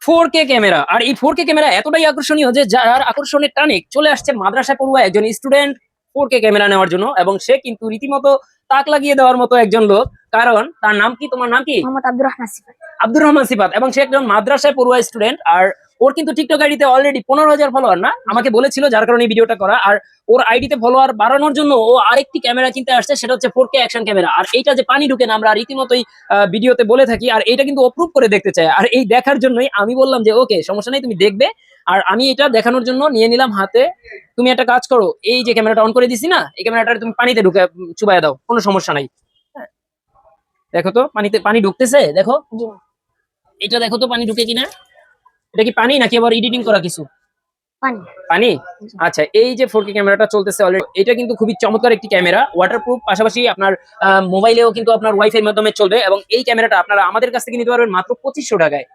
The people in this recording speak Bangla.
4K camera. আর এই 4K ক্যামেরা এতটাই আকর্ষণীয় যে যার আকর্ষণের টানে চলে আসছে মাদ্রাসায় পড়ুয়া একজন স্টুডেন্ট 4K ক্যামেরা নেওয়ার জন্য, এবং সে কিন্তু রীতিমতো তাক লাগিয়ে দেওয়ার মতো একজন লোক। কারণ তার নাম কি, তোমার নাম কি? মোহাম্মদ আব্দুর রহমান সিফাত। আব্দুর রহমান সিফাত, এবং সে একজন মাদ্রাসায় পড়ুয়া স্টুডেন্ট। আর ওর কিন্তু টিকটক আইডিতে অলরেডি 15,000 ফলোয়ার, না আমাকে বলেছিল, যার কারণে এই ভিডিওটা করা। আর ওর আইডিতে ফলোয়ার বাড়ানোর জন্য ও আরেকটি ক্যামেরা কিনতে আসছে, সেটা হচ্ছে 4K অ্যাকশন ক্যামেরা। আর এইটা যে পানি ঢুকে না, আমরা রীতিমতোই ভিডিওতে বলে থাকি, আর এইটা কিন্তু অপ্রুভ করে দেখতে চাই। আর এই দেখার জন্যই আমি বললাম যে ওকে, সমস্যা নেই, তুমি দেখবে। আর আমি এটা দেখানোর জন্য নিয়ে নিলাম হাতে। তুমি একটা কাজ করো, এই যে ক্যামেরাটা অন করে দিছি না, এই ক্যামেরাটা তুমি পানিতে ঢুকে চুবাইয়া দাও, কোনো সমস্যা নাই। হ্যাঁ, দেখো তো পানিতে পানি ঢুকতেছে, দেখো জি। এটা দেখো তো পানি ঢুকে কিনা। এটা কি পানি নাকি আবার এডিটিং করা কিছু? পানি। পানি। আচ্ছা, এই যে 4K ক্যামেরাটা চলতেছে অলরেডি, এটা কিন্তু খুবই চমৎকার একটি ক্যামেরা, ওয়াটারপ্রুফ, পাশাপাশি আপনার মোবাইলেও কিন্তু আপনার ওয়াইফাই এর মাধ্যমে চলবে। এবং এই ক্যামেরাটা আপনারা আমাদের কাছ থেকে নিতে পারবেন মাত্র 2500 টাকায়।